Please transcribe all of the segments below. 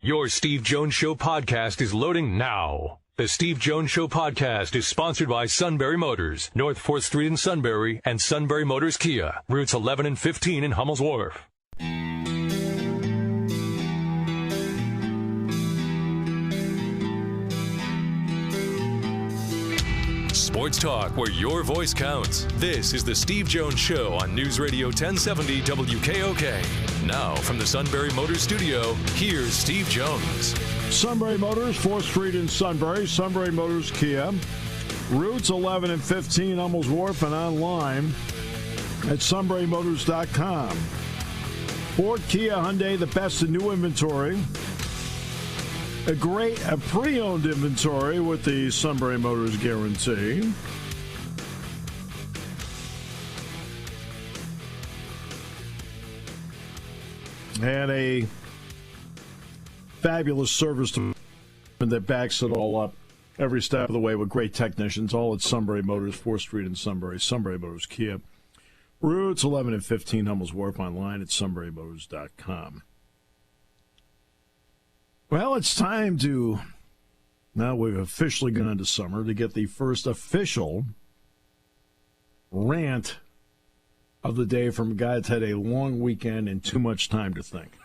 Your Steve Jones Show podcast is loading now. The Steve Jones Show podcast is sponsored by Sunbury Motors, North 4th Street in Sunbury, and Sunbury Motors Kia, routes 11 and 15 in Hummel's Wharf. Sports talk where your voice counts. This is the Steve Jones Show on News Radio 1070 WKOK. Now from the Sunbury Motors Studio, here's Steve Jones. Sunbury Motors, 4th Street in Sunbury, Sunbury Motors Kia, routes 11 and 15, Hummel's Wharf, and online at sunburymotors.com. Ford, Kia, Hyundai, the best in new inventory. A pre-owned inventory with the Sunbury Motors guarantee. And a fabulous service that backs it all up every step of the way with great technicians, all at Sunbury Motors, 4th Street in Sunbury, Sunbury Motors Kia. Routes 11 and 15, Hummel's Wharf, online at sunburymotors.com. Well, it's time to, now we've officially gone into summer, to get the first official rant of the day from a guy that's had a long weekend and too much time to think.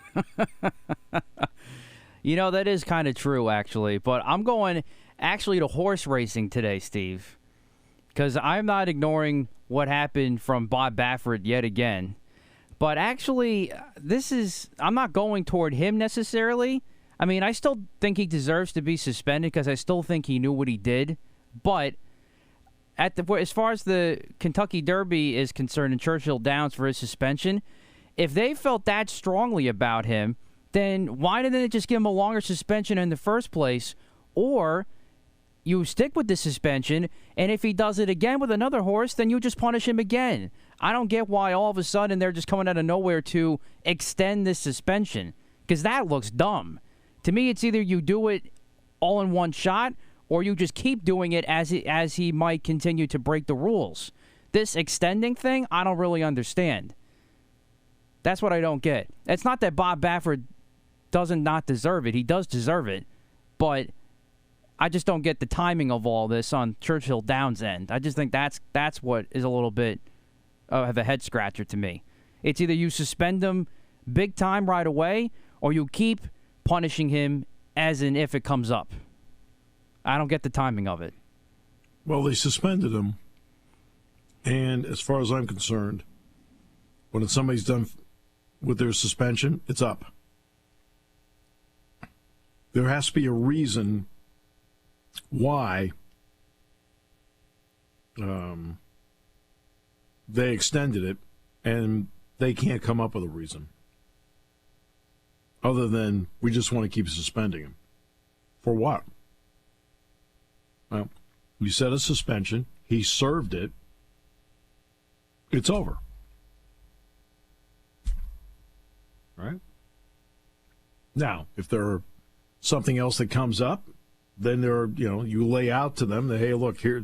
You know, that is kind of true, actually. But I'm going actually to horse racing today, Steve, because I'm not ignoring what happened from Bob Baffert yet again. But actually, I'm not going toward him necessarily. I mean, I still think he deserves to be suspended because I still think he knew what he did. But as far as the Kentucky Derby is concerned in Churchill Downs for his suspension, if they felt that strongly about him, then why didn't they just give him a longer suspension in the first place? Or you stick with the suspension, and if he does it again with another horse, then you just punish him again. I don't get why all of a sudden they're just coming out of nowhere to extend this suspension, because that looks dumb. To me, it's either you do it all in one shot, or you just keep doing it as he might continue to break the rules. This extending thing, I don't really understand. That's what I don't get. It's not that Bob Baffert doesn't not deserve it. He does deserve it. But I just don't get the timing of all this on Churchill Downs' end. I just think that's what is a little bit of a head-scratcher to me. It's either you suspend him big time right away, or you keep punishing him as in if it comes up. I don't get the timing of it. Well, they suspended him, and as far as I'm concerned, when somebody's done with their suspension, it's up. There has to be a reason why they extended it, and they can't come up with a reason other than we just want to keep suspending him. For what? Well, you set a suspension. He served it. It's over. Right? Now, if there's something else that comes up, then you lay out to them that, hey, look, here,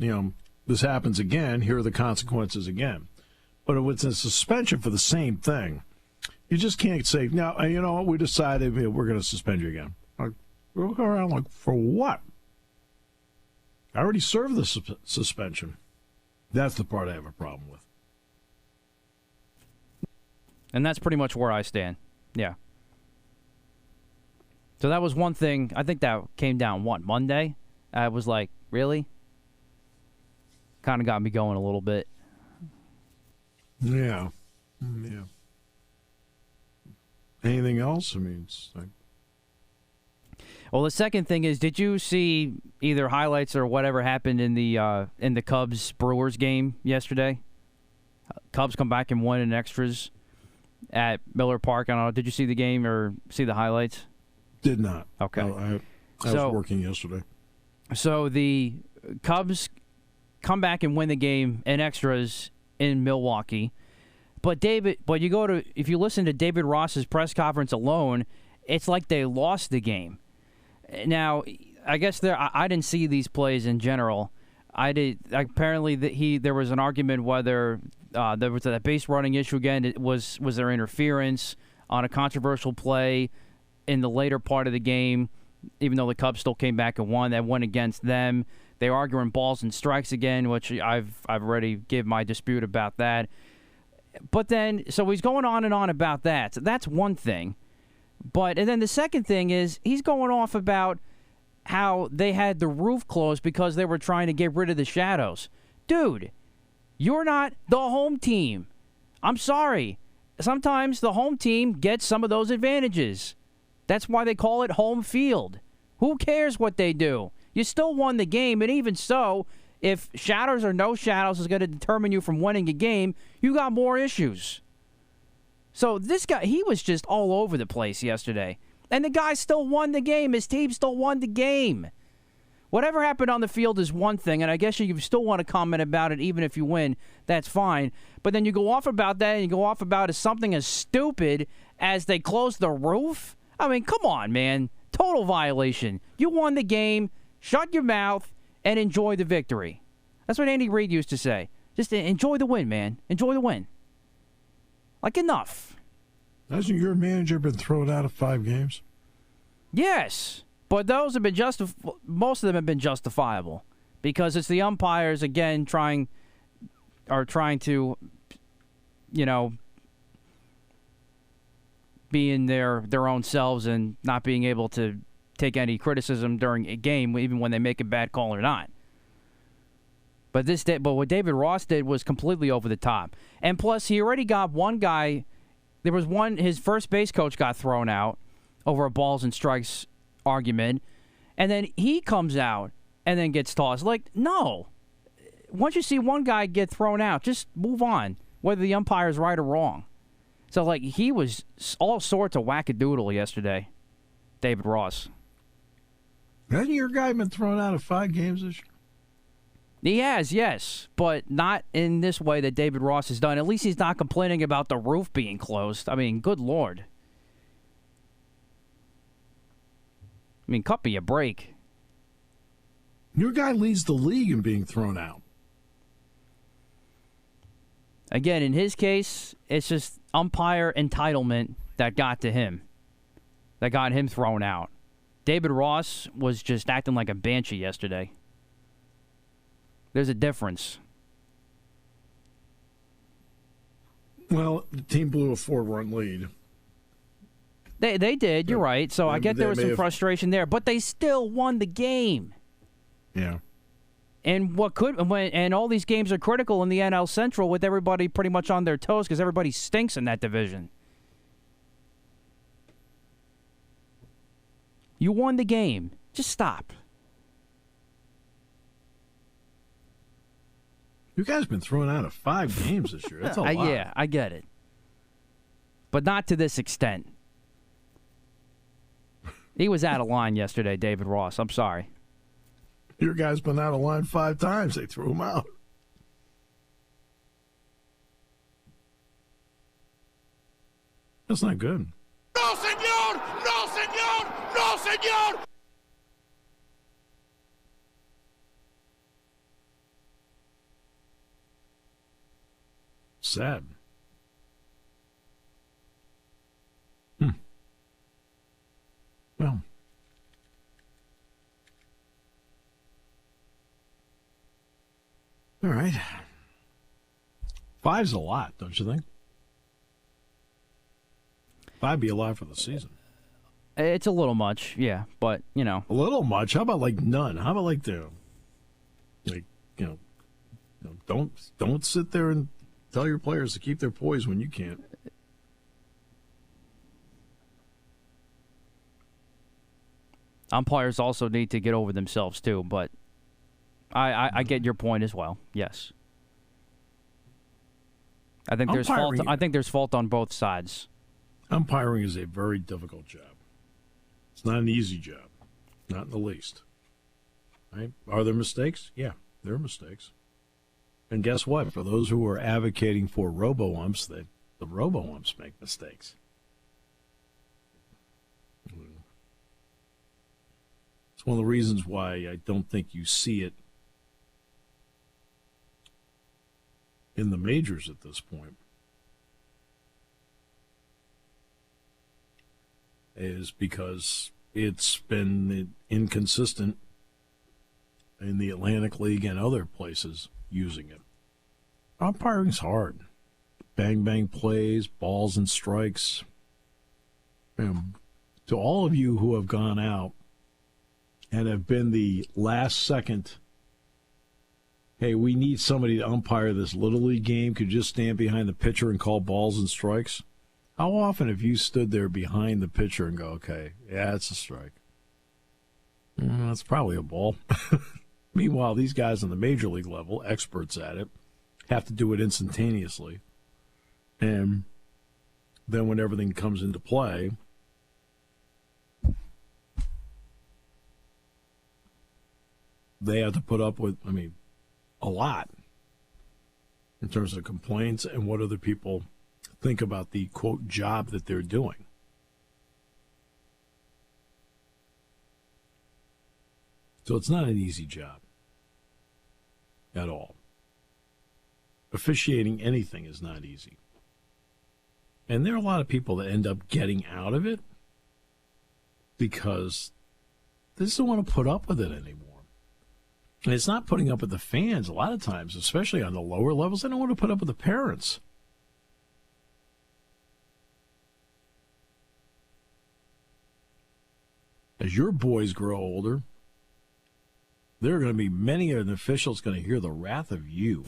this happens again. Here are the consequences again. But if it's a suspension for the same thing, you just can't say, no, you know what, we decided we're going to suspend you again. Like, we're looking around like, for what? I already served the suspension. That's the part I have a problem with. And that's pretty much where I stand. Yeah. So that was one thing. I think that came down, Monday? I was like, really? Kind of got me going a little bit. Yeah. Yeah. Anything else? I mean, it's like... Well, the second thing is, did you see either highlights or whatever happened in the Cubs-Brewers game yesterday? Cubs come back and win in extras at Miller Park. I don't know. Did you see the game or see the highlights? Did not. Okay. I was working yesterday. So the Cubs come back and win the game in extras in Milwaukee. But if you listen to David Ross's press conference alone, it's like they lost the game. Now, I guess I didn't see these plays in general. I did. Apparently, there was an argument whether there was a base running issue again. Was there interference on a controversial play? in the later part of the game, even though the Cubs still came back and won. That went against them. They were arguing balls and strikes again, which I've already given my dispute about that. But then, so he's going on and on about that. So that's one thing. And then the second thing is he's going off about how they had the roof closed because they were trying to get rid of the shadows. Dude, you're not the home team. I'm sorry. Sometimes the home team gets some of those advantages. That's why they call it home field. Who cares what they do? You still won the game, and even so, if shadows or no shadows is going to determine you from winning a game, you got more issues. So this guy, he was just all over the place yesterday. And the guy still won the game. His team still won the game. Whatever happened on the field is one thing, and I guess you still want to comment about it even if you win. That's fine. But then you go off about that, and you go off about something as stupid as they closed the roof? I mean, come on, man. Total violation. You won the game. Shut your mouth and enjoy the victory. That's what Andy Reid used to say. Just enjoy the win, man. Enjoy the win. Like, enough. Hasn't your manager been thrown out of 5 games? Yes, but those have been most of them have been justifiable because it's the umpires again trying to, be in their own selves and not being able to take any criticism during a game, even when they make a bad call or not. But what David Ross did was completely over the top. And plus, he already got one guy. There was his first base coach got thrown out over a balls and strikes argument. And then he comes out and then gets tossed. Like, no. Once you see one guy get thrown out, just move on, whether the umpire's right or wrong. So, he was all sorts of wackadoodle yesterday, David Ross. Hasn't your guy been thrown out of 5 games this year? He has, yes, but not in this way that David Ross has done. At least he's not complaining about the roof being closed. I mean, good Lord. I mean, cut me a break. Your guy leads the league in being thrown out. Again, in his case, it's just umpire entitlement that got to him, that got him thrown out. David Ross was just acting like a banshee yesterday. There's a difference. Well, the team blew a 4-run lead. They did, you're right. So I get there was some frustration there, but they still won the game. Yeah. And and all these games are critical in the NL Central with everybody pretty much on their toes because everybody stinks in that division. You won the game. Just stop. You guys have been thrown out of 5 games this year. That's a lot. Yeah, I get it. But not to this extent. He was out of line yesterday, David Ross. I'm sorry. Your guy's been out of line 5 times. They threw him out. That's not good. No, señor! No, señor! No, señor! Sad. Well. All right. 5's a lot, don't you think? 5 be a lot for the season. It's a little much, yeah, but, A little much? How about none? How about don't sit there and tell your players to keep their poise when you can't. Umpires also need to get over themselves, too, but I get your point as well, yes. I think there's fault on both sides. Umpiring is a very difficult job. It's not an easy job, not in the least. Right? Are there mistakes? Yeah, there are mistakes. And guess what? For those who are advocating for robo-umps, the robo-umps make mistakes. It's one of the reasons why I don't think you see it in the majors at this point. is because it's been inconsistent in the Atlantic League and other places using it. Umpiring's hard. Bang, bang plays, balls and strikes. To all of you who have gone out and have been the last second, hey, we need somebody to umpire this Little League game, could just stand behind the pitcher and call balls and strikes. How often have you stood there behind the pitcher and go, okay, yeah, it's a strike? That's probably a ball. Meanwhile, these guys on the major league level, experts at it, have to do it instantaneously. And then when everything comes into play, they have to put up with, a lot in terms of complaints and what other people think about the, quote, job that they're doing. So it's not an easy job at all. Officiating anything is not easy. And there are a lot of people that end up getting out of it because they just don't want to put up with it anymore. And it's not putting up with the fans a lot of times, especially on the lower levels. They don't want to put up with the parents. As your boys grow older, there are going to be many of the officials going to hear the wrath of you.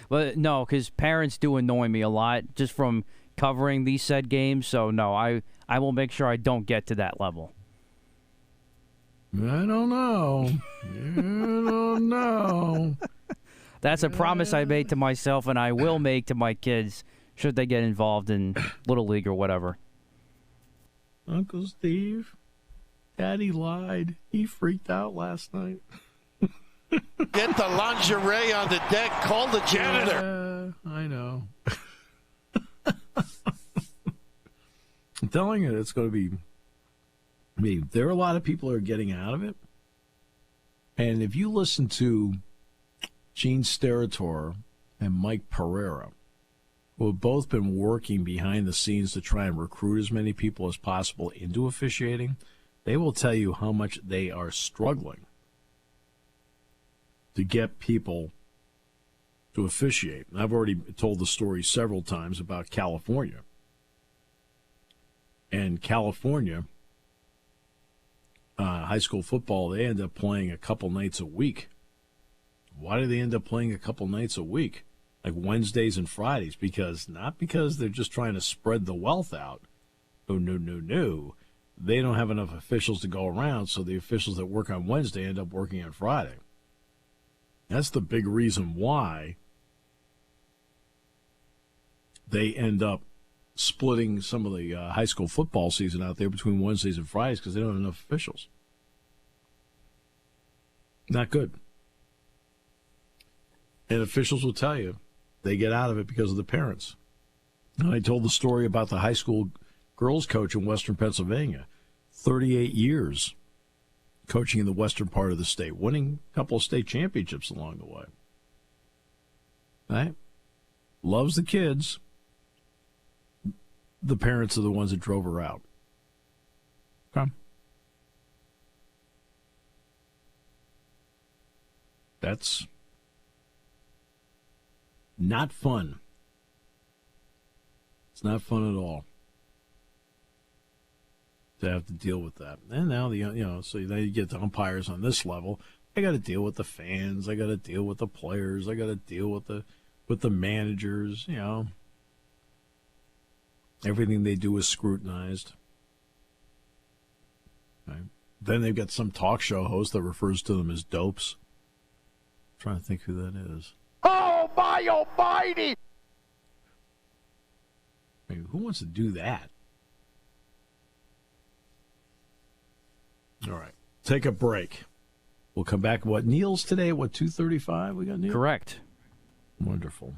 Well, no, because parents do annoy me a lot just from covering these said games. So, no, I will make sure I don't get to that level. I don't know. That's a promise I made to myself, and I will make to my kids should they get involved in Little League or whatever. Uncle Steve, Daddy lied. He freaked out last night. Get the lingerie on the deck. Call the janitor. I know. I'm telling you, it's going to be... there are a lot of people who are getting out of it. And if you listen to Gene Steratore and Mike Pereira, who have both been working behind the scenes to try and recruit as many people as possible into officiating, they will tell you how much they are struggling to get people to officiate. And I've already told the story several times about California. And California... high school football, they end up playing a couple nights a week. Why do they end up playing a couple nights a week? Like Wednesdays and Fridays? Not because they're just trying to spread the wealth out. No. They don't have enough officials to go around, so the officials that work on Wednesday end up working on Friday. That's the big reason why they end up splitting some of the high school football season out there between Wednesdays and Fridays because they don't have enough officials. Not good. And officials will tell you they get out of it because of the parents. And I told the story about the high school girls coach in Western Pennsylvania. 38 years coaching in the western part of the state, winning a couple of state championships along the way. Right? Loves the kids. The parents are the ones that drove her out. Okay. That's not fun. It's not fun at all to have to deal with that. And now so now you get the umpires on this level. I got to deal with the fans. I got to deal with the players. I got to deal with the managers. Everything they do is scrutinized. Right. Then they've got some talk show host that refers to them as dopes. I'm trying to think who that is. Oh, my almighty! Who wants to do that? All right. Take a break. We'll come back. What, Neil's today? What, 2:35? We got Neil? Correct. Wonderful.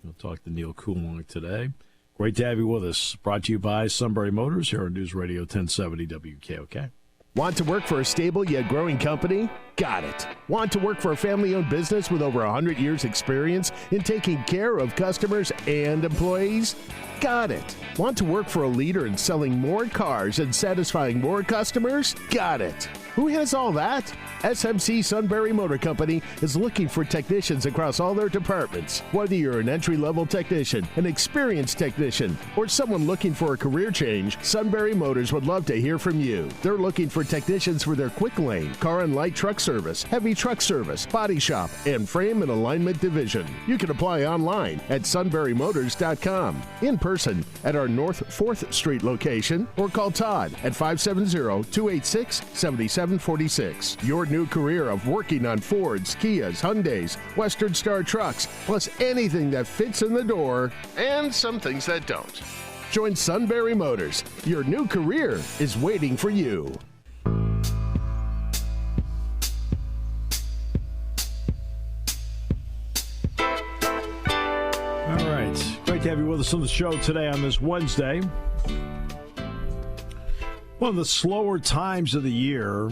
We'll talk to Neil Coulong today. Great to have you with us. Brought to you by Sunbury Motors here on News Radio 1070 WKOK. Want to work for a stable yet growing company? Got it. Want to work for a family-owned business with over 100 years' experience in taking care of customers and employees? Got it. Want to work for a leader in selling more cars and satisfying more customers? Got it. Who has all that? SMC Sunbury Motor Company is looking for technicians across all their departments. Whether you're an entry-level technician, an experienced technician, or someone looking for a career change, Sunbury Motors would love to hear from you. They're looking for technicians for their quick lane, car and light truck service, heavy truck service, body shop, and frame and alignment division. You can apply online at sunburymotors.com, in person at our North 4th Street location, or call Todd at 570-286-7746. Your new career of working on Fords, Kias, Hyundais, Western Star trucks, plus anything that fits in the door, and some things that don't. Join Sunbury Motors. Your new career is waiting for you. All right. Great to have you with us on the show today on this Wednesday. One of the slower times of the year.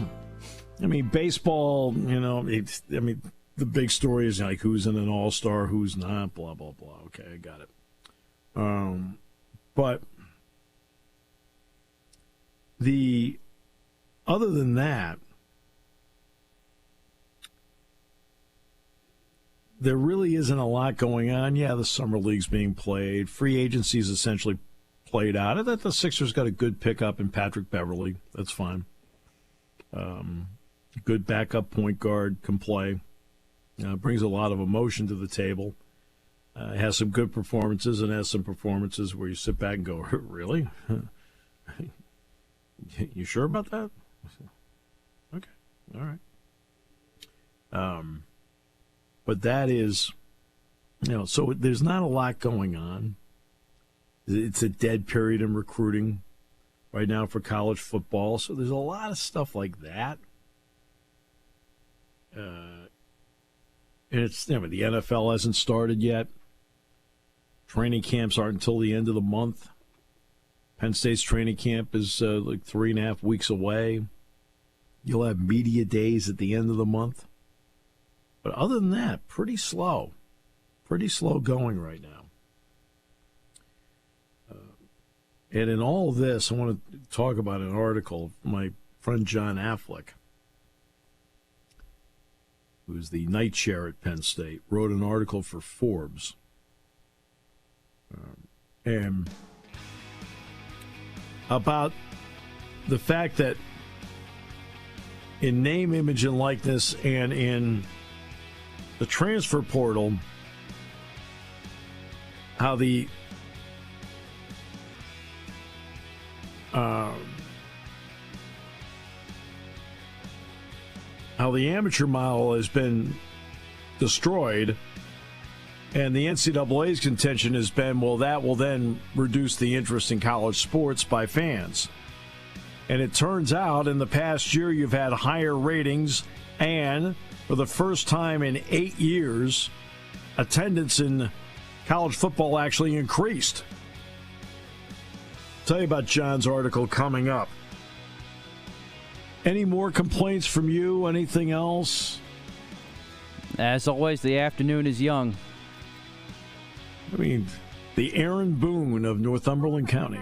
I mean, baseball, the big story is like who's in an all-star, who's not, blah, blah, blah. Okay, I got it. But other than that, there really isn't a lot going on. Yeah, the summer league's being played. Free agency is essentially played out. I thought the Sixers got a good pickup in Patrick Beverley. That's fine. Good backup point guard, can play. Brings a lot of emotion to the table. Has some good performances and has some performances where you sit back and go, really? You sure about that? Okay, all right. But that is, so there's not a lot going on. It's a dead period in recruiting right now for college football. So there's a lot of stuff like that. And it's, the NFL hasn't started yet. Training camps aren't until the end of the month. Penn State's training camp is like 3.5 weeks away. You'll have media days at the end of the month. But other than that, pretty slow. Pretty slow going right now. And in all of this, I want to talk about an article of my friend John Affleck, who's the night chair at Penn State, wrote an article for Forbes. And about the fact that in name, image, and likeness and in the transfer portal, how the amateur model has been destroyed, and the NCAA's contention has been, well, that will then reduce the interest in college sports by fans. And it turns out in the past year you've had higher ratings, and for the first time in 8 years, attendance in college football actually increased. I'll tell you about John's article coming up. Any more complaints from you? Anything else? As always, the afternoon is young. I mean, the Aaron Boone of Northumberland County.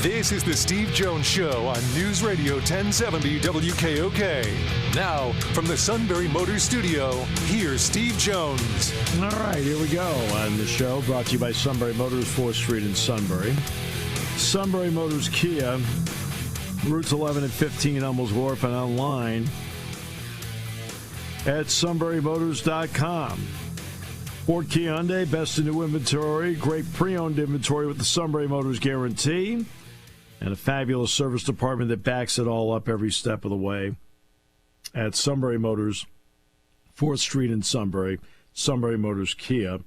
This is the Steve Jones Show on News Radio 1070 WKOK. Now, from the Sunbury Motors Studio, here's Steve Jones. All right, here we go on the show, brought to you by Sunbury Motors, 4th Street in Sunbury. Sunbury Motors Kia, routes 11 and 15, Hummels Wharf, and online at sunburymotors.com. Ford Kia Hyundai, best in new inventory, great pre-owned inventory with the Sunbury Motors guarantee, and a fabulous service department that backs it all up every step of the way at Sunbury Motors, 4th Street in Sunbury. Sunbury Motors Kia,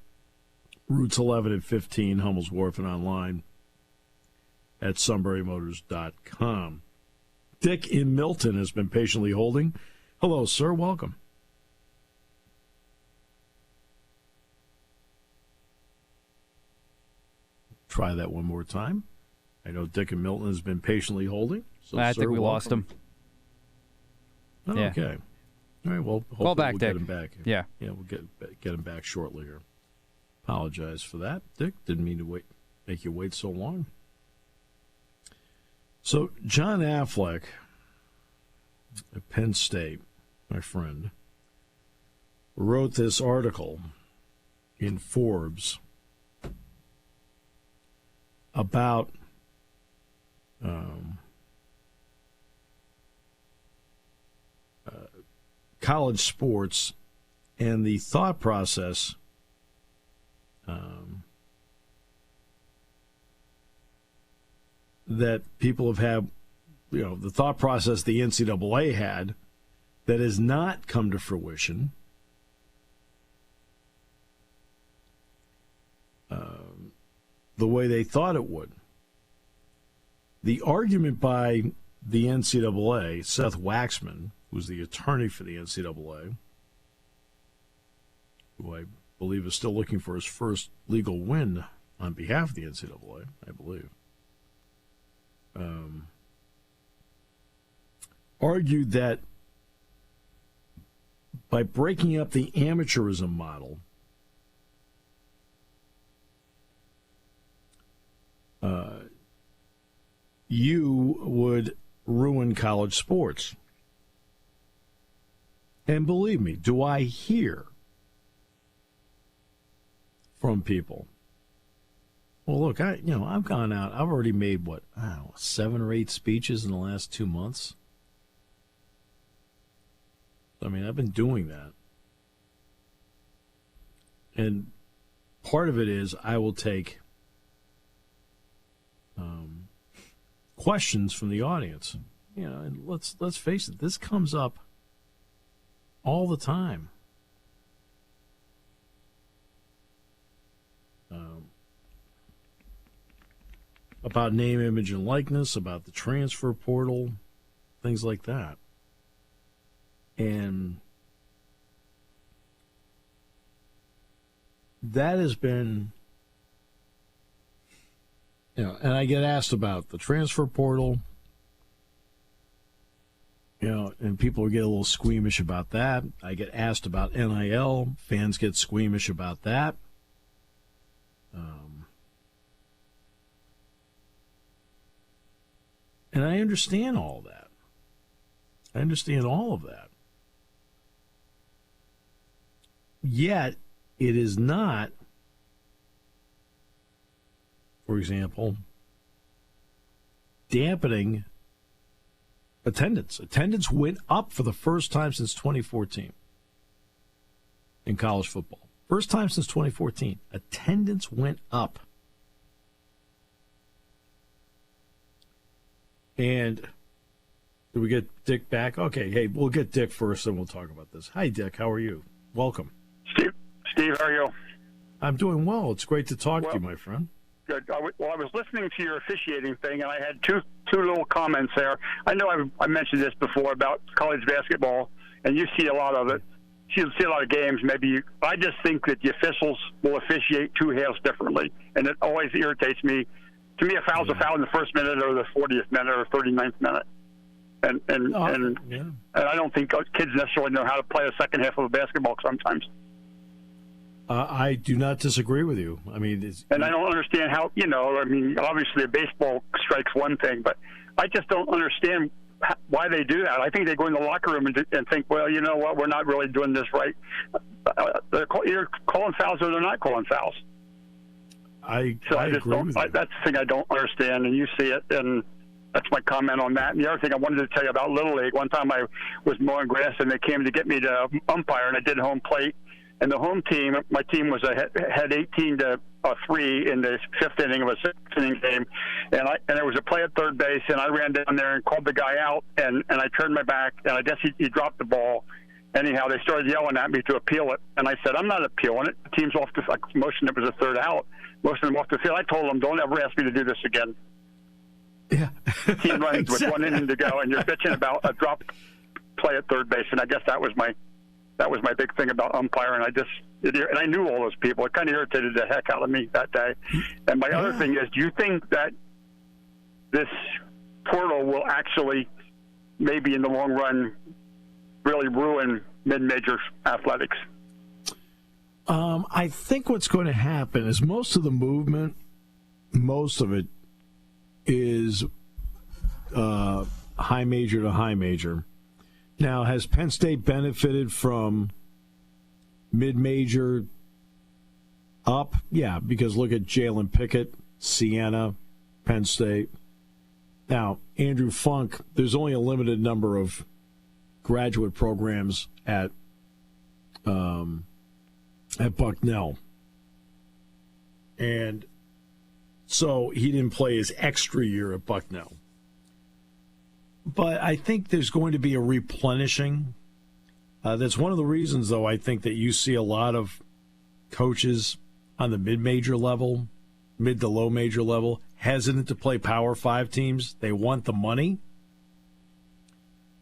routes 11 and 15, Hummels Wharf, and online at sunburymotors.com. Dick in Milton has been patiently holding. Hello, sir. Welcome. Try that one more time. I know Dick and Milton has been patiently holding. So I think we lost him. Oh, Yeah. Okay. All right. Well, hopefully Call back, we'll Dick. get him back. Yeah. Yeah, we'll get him back shortly here. Apologize for that, Dick. Didn't mean to make you wait so long. So John Affleck at Penn State, my friend, wrote this article in Forbes about college sports and the thought process that people have had, the thought process the NCAA had that has not come to fruition. The way they thought it would. The argument by the NCAA, Seth Waxman, who's the attorney for the NCAA, who I believe is still looking for his first legal win on behalf of the NCAA, I believe, argued that by breaking up the amateurism model, you would ruin college sports. And believe me, do I hear from people, well, look, I've gone out, I've already made, 7 or 8 speeches in the last 2 months. I mean, I've been doing that. And part of it is I will take questions from the audience. And let's face it, this comes up all the time. About name, image, and likeness, about the transfer portal, things like that. And that has been, and I get asked about the transfer portal, and people get a little squeamish about that. I get asked about NIL. Fans get squeamish about that. And I understand all that. I understand all of that. Yet, it is not, for example, dampening attendance. Attendance went up for the first time since 2014 in college football. First time since 2014. Attendance went up. And do we get Dick back? Okay, hey, we'll get Dick first and we'll talk about this. Hi, Dick. How are you? Welcome. Steve, how are you? I'm doing well. It's great to talk to you, my friend. Good. I was listening to your officiating thing, and I had two little comments there. I know I mentioned this before about college basketball, and you see a lot of it. You see a lot of games. I just think that the officials will officiate 2 halves differently, and it always irritates me. To me, a foul's a foul in the first minute or the 40th minute or 39th minute. And I don't think kids necessarily know how to play a second half of a basketball sometimes. I do not disagree with you. I mean, I don't understand how, obviously a baseball strike's one thing, but I just don't understand why they do that. I think they go in the locker room and think, well, you know what, we're not really doing this right. They're either calling fouls or they're not calling fouls. I agree with you. That's the thing I don't understand, and you see it, and that's my comment on that. And the other thing I wanted to tell you about Little League, one time I was mowing grass, and they came to get me to umpire, and I did home plate. And the home team, my team was had 18-3 in the 5th inning of a 6th inning game, and there was a play at third base, and I ran down there and called the guy out, and I turned my back, and I guess he dropped the ball. Anyhow, they started yelling at me to appeal it, and I said, I'm not appealing it. The team's off the motion. It was a third out. Most of them off the field. I told them, don't ever ask me to do this again. Yeah. Team runs with 1 inning to go, and you're bitching about a drop play at third base, and I guess that was my big thing about umpiring. And I knew all those people. It kind of irritated the heck out of me that day. And my other thing is, do you think that this portal will actually, maybe in the long run, really ruin mid-major athletics? I think what's going to happen is most of the movement, most of it is high major to high major. Now, has Penn State benefited from mid-major up? Yeah, because look at Jalen Pickett, Siena, Penn State. Now, Andrew Funk, there's only a limited number of graduate programs at Bucknell. And so he didn't play his extra year at Bucknell. But I think there's going to be a replenishing. That's one of the reasons, though, I think that you see a lot of coaches on the mid-major level, mid to low major level, hesitant to play Power 5 teams. They want the money,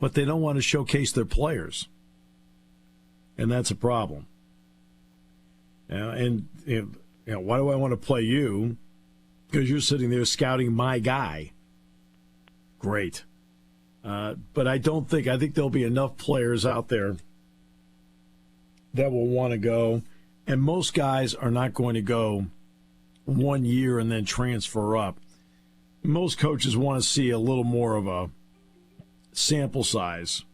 but they don't want to showcase their players. And that's a problem. And why do I want to play you? Because you're sitting there scouting my guy. Great. But I think there'll be enough players out there that will want to go. And most guys are not going to go 1 year and then transfer up. Most coaches want to see a little more of a sample size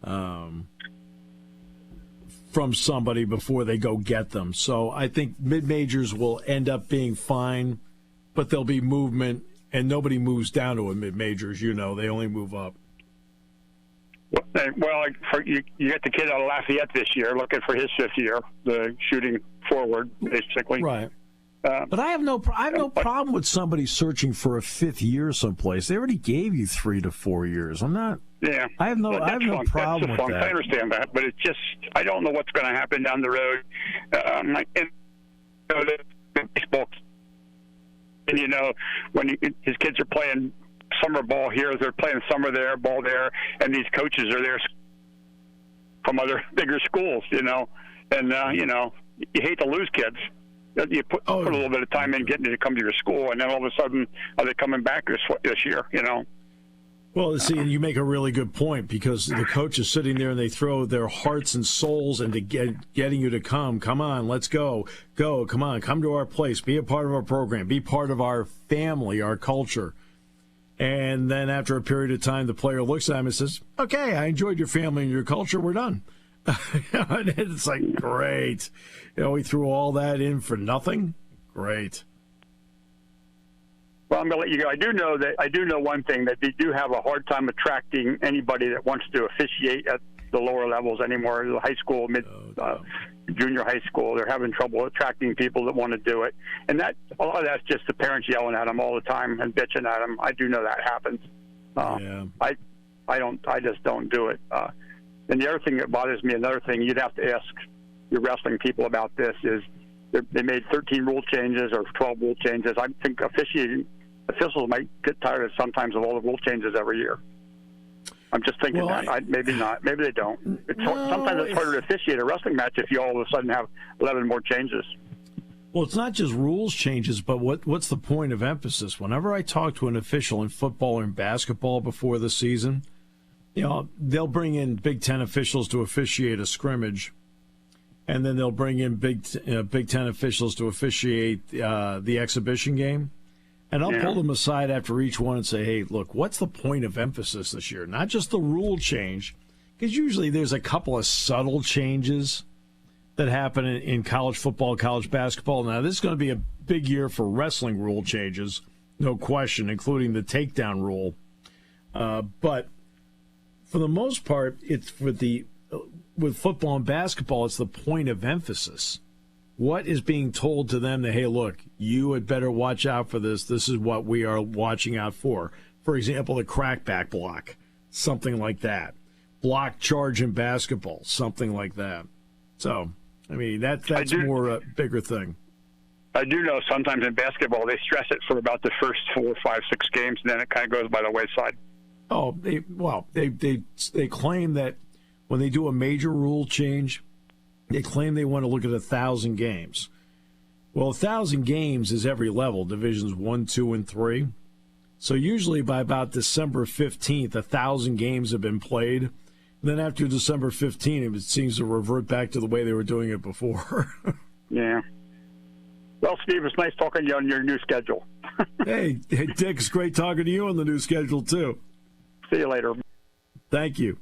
from somebody before they go get them. So I think mid-majors will end up being fine, but there'll be movement, and nobody moves down to a mid-majors. They only move up. Well, you get the kid out of Lafayette this year looking for his fifth year, the shooting forward, basically. Right. But I have no problem with somebody searching for a fifth year someplace. They already gave you 3 to 4 years. Yeah. I have no problem with that. I understand that, but it's just I don't know what's going to happen down the road. The baseball, and when his kids are playing summer ball here, they're playing summer there, ball there, and these coaches are there from other bigger schools, and you hate to lose kids. You put a little bit of time in getting them to come to your school, and then all of a sudden, are they coming back this year? Well, see, and you make a really good point, because the coach is sitting there and they throw their hearts and souls into getting you to come. Come on, let's go. Come on, come to our place. Be a part of our program. Be part of our family, our culture. And then after a period of time, the player looks at him and says, okay, I enjoyed your family and your culture. We're done. And it's like, great. We threw all that in for nothing. Great. Well, I'm going to let you go. I do know one thing, that they do have a hard time attracting anybody that wants to officiate at the lower levels anymore. The high school, junior high school, they're having trouble attracting people that want to do it. And a lot of that's just the parents yelling at them all the time and bitching at them. I do know that happens. I just don't do it. And the other thing that bothers me, another thing you'd have to ask your wrestling people about this, is they made 13 rule changes or 12 rule changes. I think officials might get tired sometimes of all the rule changes every year. I'm just thinking maybe not. Maybe they don't. Sometimes it's harder to officiate a wrestling match if you all of a sudden have 11 more changes. Well, it's not just rules changes, but what's the point of emphasis? Whenever I talk to an official in football or in basketball before the season, they'll bring in Big Ten officials to officiate a scrimmage, and then they'll bring in Big Ten officials to officiate the exhibition game. And I'll pull them aside after each one and say, hey, look, what's the point of emphasis this year? Not just the rule change, because usually there's a couple of subtle changes that happen in college football, college basketball. Now, this is going to be a big year for wrestling rule changes, no question, including the takedown rule. But for the most part, it's with football and basketball, it's the point of emphasis. What is being told to them that, hey, look, you had better watch out for this. This is what we are watching out for. For example, the crackback block, something like that. Block charge in basketball, something like that. So, I mean, that's more a bigger thing. I do know sometimes in basketball they stress it for about the first 4, 5, 6 games, and then it kind of goes by the wayside. Oh, they claim that when they do a major rule change, they claim they want to look at 1,000 games. Well, 1,000 games is every level, divisions 1, 2, and 3. So usually by about December 15th, 1,000 games have been played. And then after December 15th, it seems to revert back to the way they were doing it before. Yeah. Well, Steve, it's nice talking to you on your new schedule. Hey, Dick, it's great talking to you on the new schedule, too. See you later. Thank you.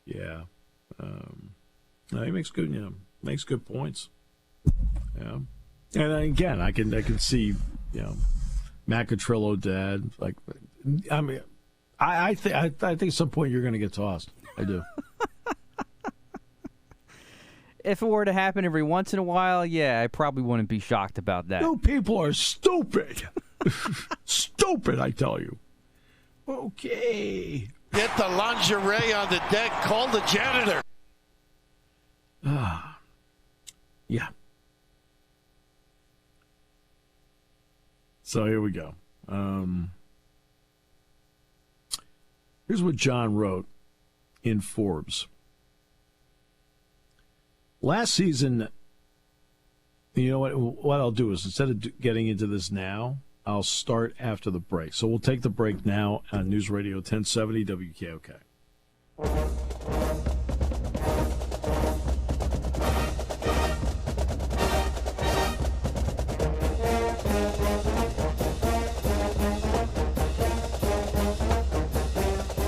Yeah. No, he makes good points. Yeah. And again, I can see, Matt Catrillo, Dad. Like, I mean, I think at some point you're going to get tossed. I do. If it were to happen every once in a while, yeah, I probably wouldn't be shocked about that. You people are stupid. Stupid, I tell you. Okay. Get the lingerie on the deck. Call the janitor. Yeah. So here we go. Here's what John wrote in Forbes. Last season, you know what I'll do is instead of getting into this now, I'll start after the break. So we'll take the break now on News Radio 1070 WKOK.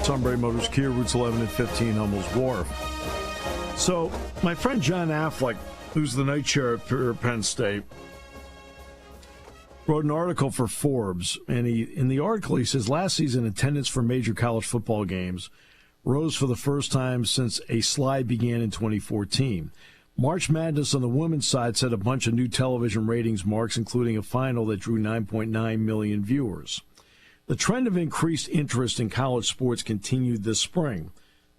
Sunbury Motors Kia, routes 11 and 15, Hummel's Wharf. So, my friend John Affleck, who's the night sheriff at Penn State, wrote an article for Forbes, and in the article he says last season attendance for major college football games rose for the first time since a slide began in 2014. March Madness on the women's side set a bunch of new television ratings marks, including a final that drew 9.9 million viewers. The trend of increased interest in college sports continued this spring.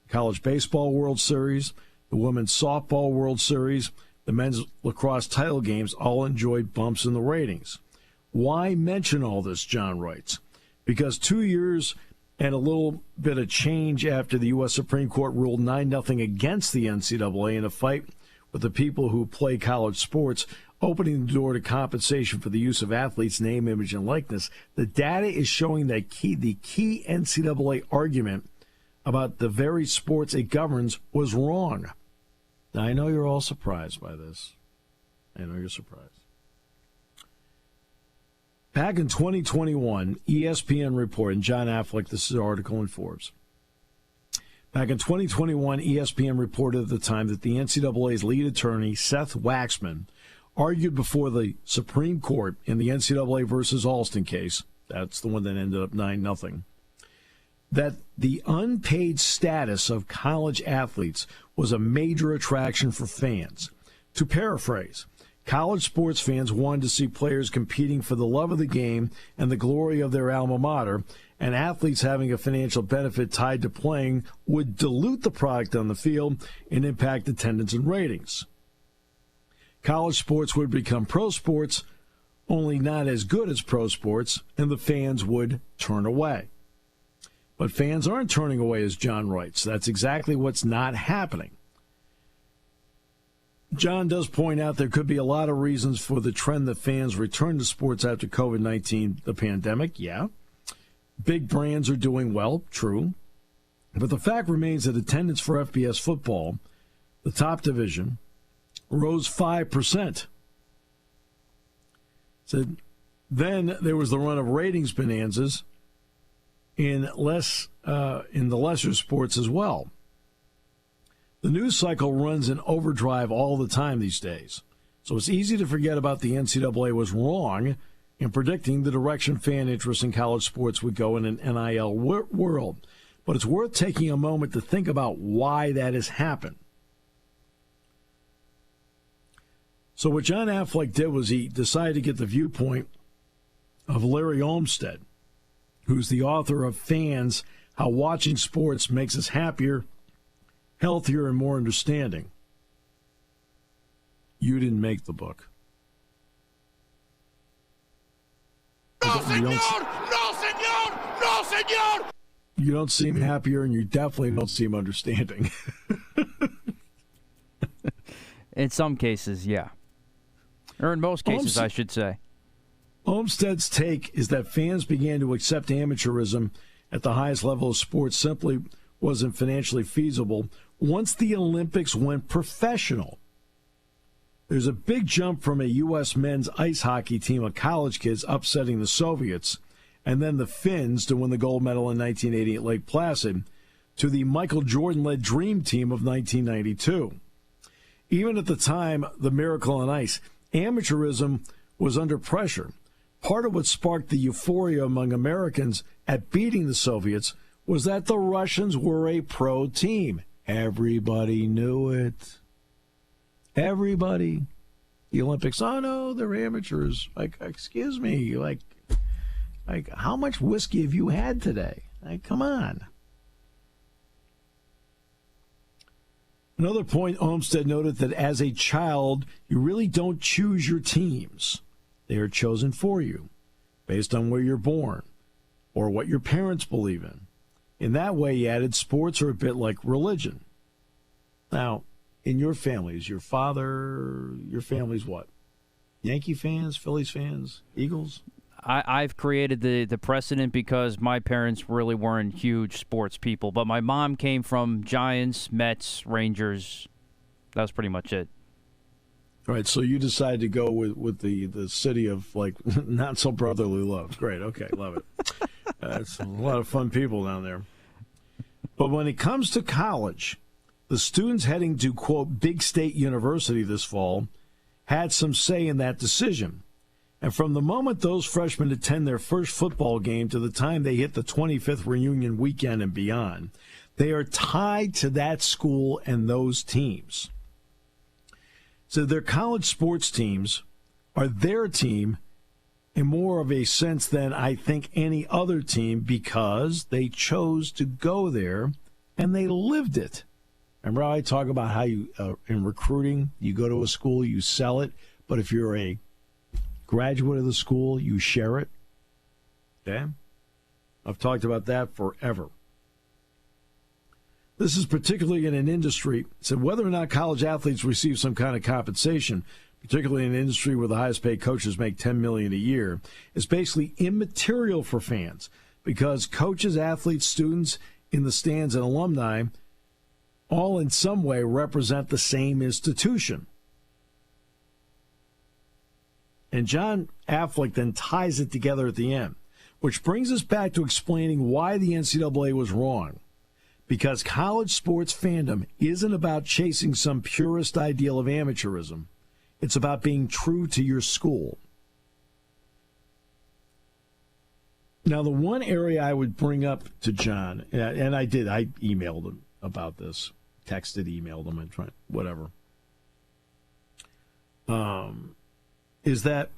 The College Baseball World Series, the Women's Softball World Series, the Men's Lacrosse title games all enjoyed bumps in the ratings. Why mention all this, John writes? Because 2 years and a little bit of change after the U.S. Supreme Court ruled 9-0 against the NCAA in a fight with the people who play college sports, opening the door to compensation for the use of athletes' name, image, and likeness, the data is showing that the key NCAA argument about the very sports it governs was wrong. Now, I know you're all surprised by this. I know you're surprised. Back in 2021, ESPN reported, and John Affleck, this is an article in Forbes. Back in 2021, ESPN reported at the time that the NCAA's lead attorney, Seth Waxman, argued before the Supreme Court in the NCAA versus Alston case, that's the one that ended up 9-0, that the unpaid status of college athletes was a major attraction for fans. To paraphrase, college sports fans wanted to see players competing for the love of the game and the glory of their alma mater, and athletes having a financial benefit tied to playing would dilute the product on the field and impact attendance and ratings. College sports would become pro sports, only not as good as pro sports, and the fans would turn away. But fans aren't turning away, as John writes. That's exactly what's not happening. John does point out there could be a lot of reasons for the trend that fans return to sports after COVID-19, the pandemic. Yeah. Big brands are doing well, true. But the fact remains that attendance for FBS football, the top division, rose 5%. So then there was the run of ratings bonanzas in the lesser sports as well. The news cycle runs in overdrive all the time these days. So it's easy to forget about the NCAA was wrong in predicting the direction fan interest in college sports would go in an NIL world. But it's worth taking a moment to think about why that has happened. So what John Affleck did was he decided to get the viewpoint of Larry Olmsted, who's the author of Fans, How Watching Sports Makes Us Happier, Healthier, and More Understanding. You didn't make the book. No, senor! No, senor! No, senor! You don't seem happier, and you definitely don't seem understanding. In some cases, yeah. Or in most cases, I should say. Olmstead's take is that fans began to accept amateurism at the highest level of sports simply wasn't financially feasible once the Olympics went professional. There's a big jump from a U.S. men's ice hockey team of college kids upsetting the Soviets and then the Finns to win the gold medal in 1980 at Lake Placid to the Michael Jordan-led Dream Team of 1992. Even at the time, the Miracle on Ice, amateurism was under pressure. Part of what sparked the euphoria among Americans at beating the Soviets was that the Russians were a pro team. Everybody knew it. Everybody. The Olympics, oh no, they're amateurs. Like, excuse me, like how much whiskey have you had today? Like, come on. Another point, Olmstead noted that as a child, you really don't choose your teams. They are chosen for you based on where you're born or what your parents believe in. In that way, he added, sports are a bit like religion. Now, in your families, your family's what? Yankee fans, Phillies fans, Eagles? I've created the precedent because my parents really weren't huge sports people, but my mom came from Giants, Mets, Rangers. That was pretty much it. All right, so you decided to go with the city of, like, not so brotherly love. Great, okay, love it. It's a lot of fun people down there. But when it comes to college, the students heading to, quote, big state university this fall had some say in that decision. And from the moment those freshmen attend their first football game to the time they hit the 25th reunion weekend and beyond, they are tied to that school and those teams. So their college sports teams are their team in more of a sense than I think any other team because they chose to go there and they lived it. Remember how I talk about how you, in recruiting, you go to a school, you sell it, but if you're a graduate of the school, you share it? Okay? I've talked about that forever. This is particularly in an industry, so whether or not college athletes receive some kind of compensation, particularly in an industry where the highest paid coaches make $10 million a year, is basically immaterial for fans because coaches, athletes, students in the stands, and alumni all in some way represent the same institution. And John Affleck then ties it together at the end, which brings us back to explaining why the NCAA was wrong. Because college sports fandom isn't about chasing some purist ideal of amateurism. It's about being true to your school. Now, the one area I would bring up to John, and I emailed him about this, texted, emailed him, and tried, whatever, is that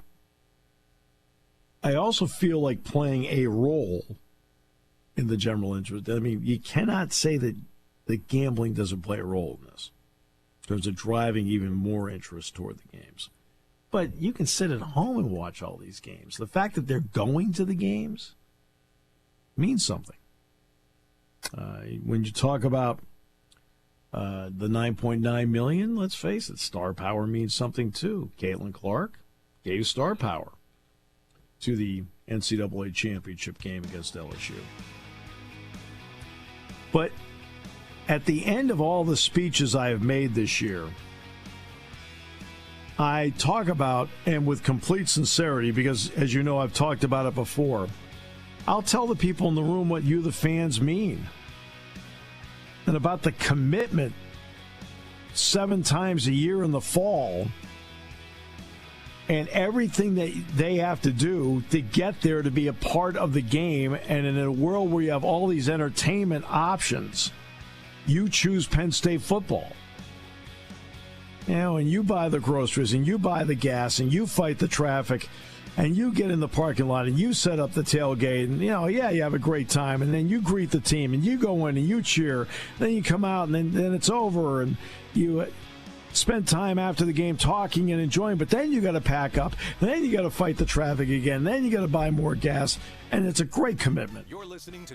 I also feel like playing a role in the general interest. I mean, you cannot say that gambling doesn't play a role in this in terms of driving even more interest toward the games. But you can sit at home and watch all these games. The fact that they're going to the games means something. When you talk about the 9.9 million, let's face it, star power means something too. Caitlin Clark gave star power to the NCAA championship game against LSU. But at the end of all the speeches I have made this year, I talk about, and with complete sincerity, because as you know, I've talked about it before, I'll tell the people in the room what you, the fans, mean. And about the commitment 7 times a year in the fall and everything that they have to do to get there to be a part of the game. And in a world where you have all these entertainment options, you choose Penn State football. You know, and you buy the groceries and you buy the gas and you fight the traffic and you get in the parking lot and you set up the tailgate and, you know, yeah, you have a great time. And then you greet the team and you go in and you cheer. Then you come out and then it's over and you spend time after the game talking and enjoying. But then you got to pack up. Then you got to fight the traffic again. Then you got to buy more gas. And it's a great commitment. You're listening to